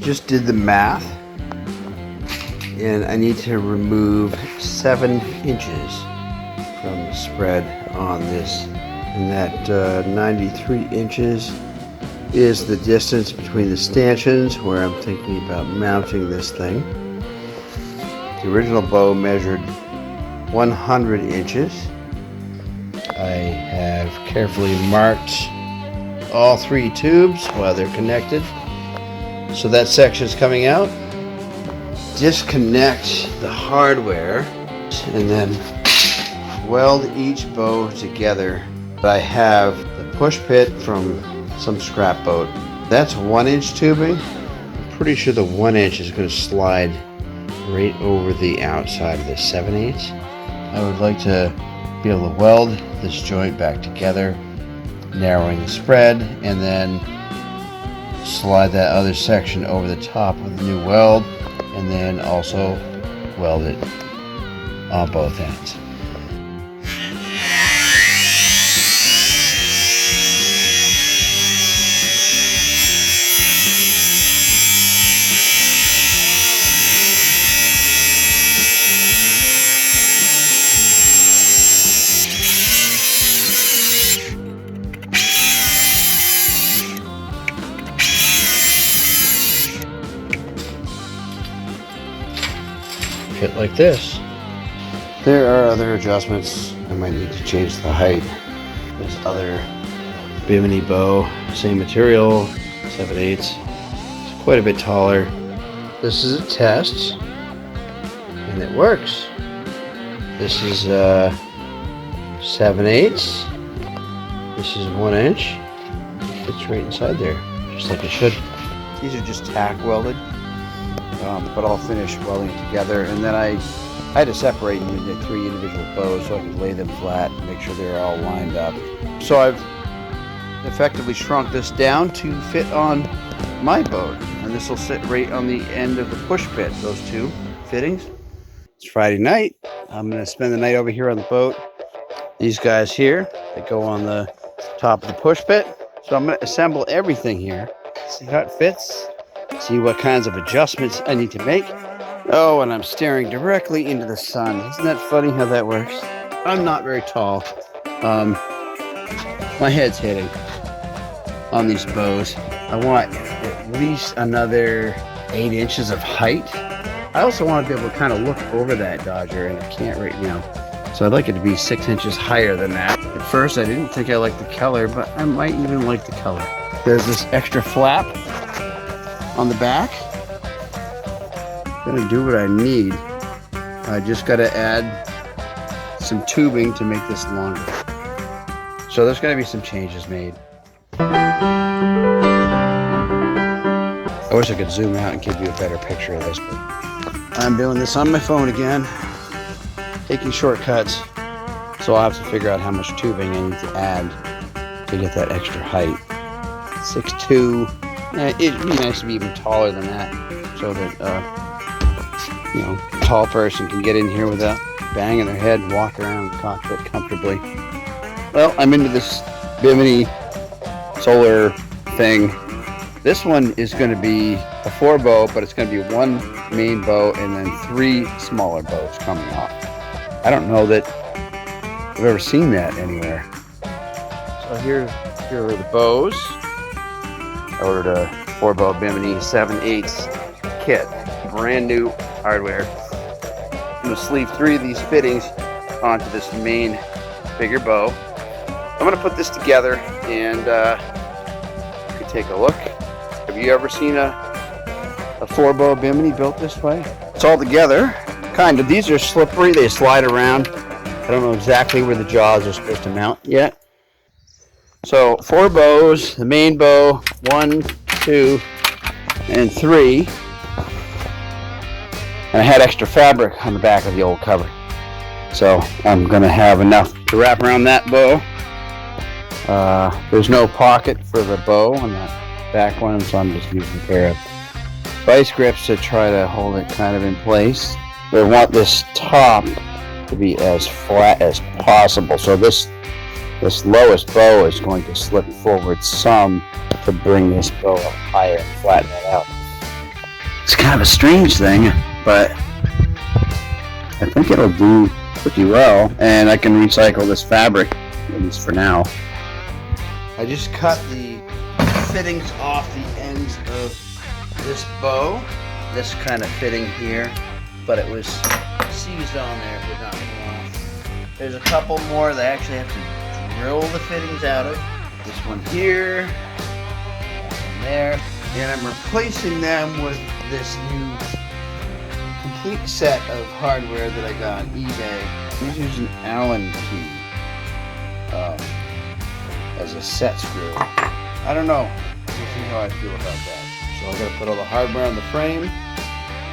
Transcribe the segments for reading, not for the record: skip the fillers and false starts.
just did the math, and I need to remove 7 inches from the spread on this, and that 93 inches is the distance between the stanchions where I'm thinking about mounting this thing. The original bow measured 100 inches. I have carefully marked all 3 tubes while they're connected. So that section is coming out. Disconnect the hardware and then weld each bow together. I have the push pit from some scrap boat. That's 1-inch tubing. I'm pretty sure the 1 inch is going to slide right over the outside of the 7/8. I would like to be able to weld this joint back together, narrowing the spread, and then slide that other section over the top with a new weld, and then also weld it on both ends. Fit like this. There are other adjustments. I might need to change the height. This other Bimini bow, same material, 7/8. It's quite a bit taller. This is a test, and it works. This is 7/8. This is 1 inch. It fits right inside there, just like it should. These are just tack welded. But I'll finish welding it together, and then I had to separate them into 3 individual bows so I could lay them flat and make sure they're all lined up. So I've effectively shrunk this down to fit on my boat, and this will sit right on the end of the push pit, those 2 fittings. It's Friday night. I'm going to spend the night over here on the boat. These guys here, they go on the top of the push pit. So I'm going to assemble everything here, see how it fits, see what kinds of adjustments I need to make. Oh, and I'm staring directly into the sun. Isn't that funny how that works? I'm not very tall. My head's hitting on these bows. I want at least another 8 inches of height. I also want to be able to kind of look over that Dodger, and I can't right now. So I'd like it to be 6 inches higher than that. At first, I didn't think I liked the color, but I might even like the color. There's this extra flap on the back. I'm gonna do what I need. I just gotta add some tubing to make this longer. So there's gonna be some changes made. I wish I could zoom out and give you a better picture of this, but I'm doing this on my phone again, taking shortcuts. So I'll have to figure out how much tubing I need to add to get that extra height. 6'2". It'd be nice to be even taller than that, so that a tall person can get in here without banging their head and walk around the cockpit comfortably. Well, I'm into this Bimini solar thing. This one is going to be a 4-bow, but it's going to be 1 main bow and then 3 smaller bows coming off. I don't know that I've ever seen that anywhere. So here are the bows. I ordered a 4-bow Bimini 7/8 kit, brand new hardware. I'm going to sleeve 3 of these fittings onto this main bigger bow. I'm going to put this together, and you can take a look. Have you ever seen a 4-bow Bimini built this way? It's all together, kind of. These are slippery, they slide around. I don't know exactly where the jaws are supposed to mount yet. So 4 bows, the main bow, 1, 2, and 3. And I had extra fabric on the back of the old cover. So I'm going to have enough to wrap around that bow. There's no pocket for the bow on that back one, so I'm just using a pair of vice grips to try to hold it kind of in place. I want this top to be as flat as possible. So this lowest bow is going to slip forward some to bring this bow up higher and flatten it out. It's kind of a strange thing, but I think it'll do pretty well, and I can recycle this fabric, at least for now. I just cut the fittings off the ends of this bow. This kind of fitting here, but it was seized on there, it did not come off. There's a couple more that I actually have to drill the fittings out of. This one here, that one there, and I'm replacing them with this new complete set of hardware that I got on eBay. These use an Allen key as a set screw. I don't know. We'll see how I feel about that. So I gotta put all the hardware on the frame,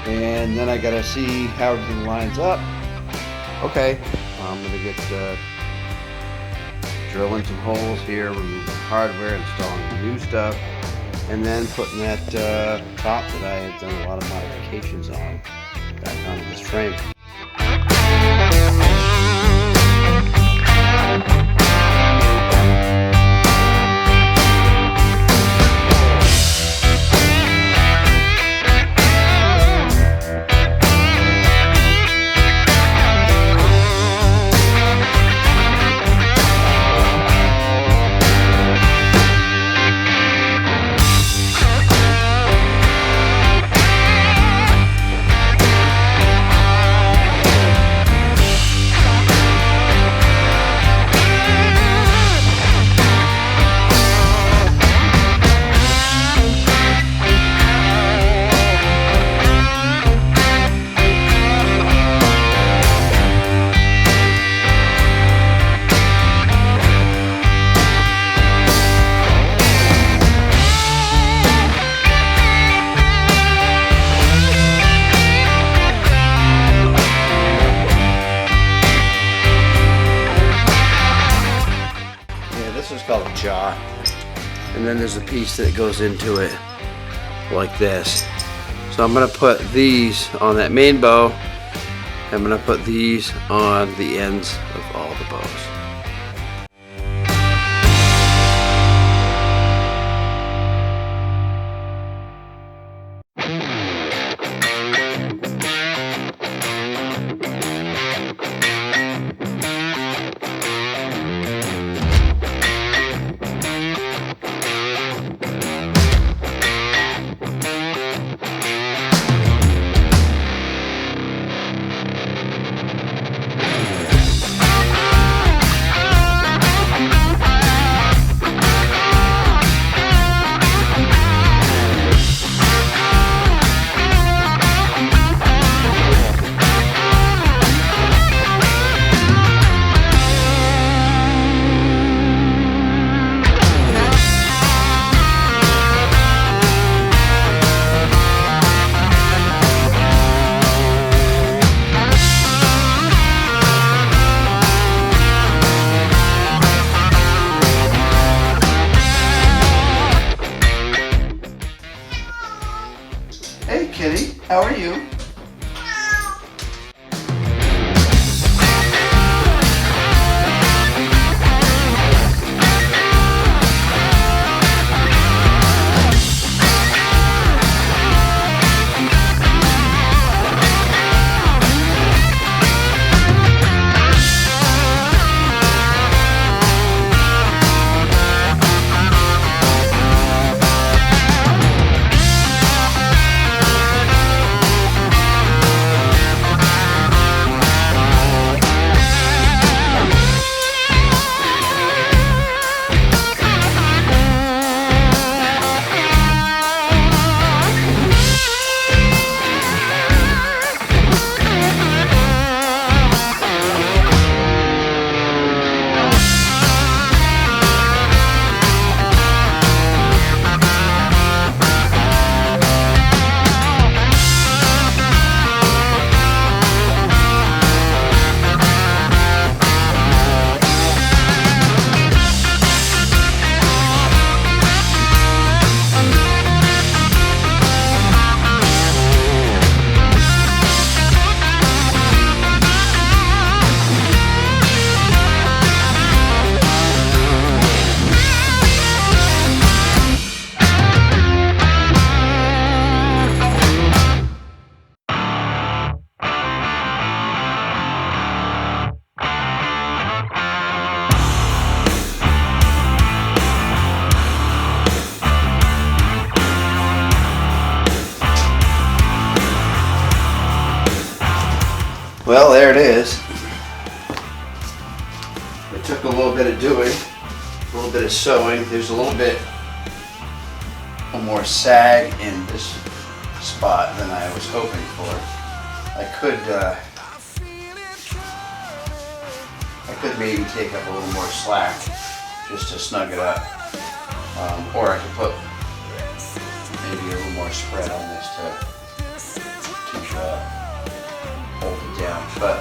and then I gotta see how everything lines up. Okay, I'm gonna get drilling some holes here, removing hardware, installing the new stuff, and then putting that top that I had done a lot of modifications on back onto this frame. This is called a jaw, and then there's a piece that goes into it like this. So I'm going to put these on that main bow. I'm going to put these on the ends of all the bows. Hey kitty, how are you? Well, there it is. It took a little bit of doing, a little bit of sewing. There's a little bit more sag in this spot than I was hoping for. I could maybe take up a little more slack just to snug it up, or I could put maybe a little more spread on this to hold it down. But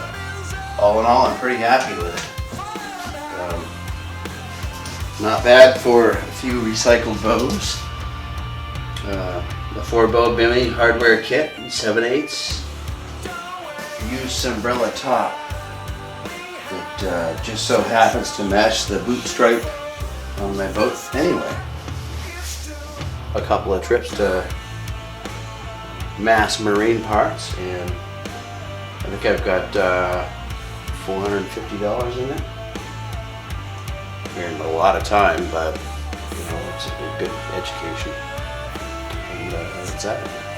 all in all, I'm pretty happy with it. Not bad for a few recycled bows. The 4-bow Bimini hardware kit, 7/8. Used umbrella top. It just so happens to match the boot stripe on my boat anyway. A couple of trips to Mass Marine Parts, and I think I've got $450 in it. And a lot of time, but you know, it's a good education. And that's that.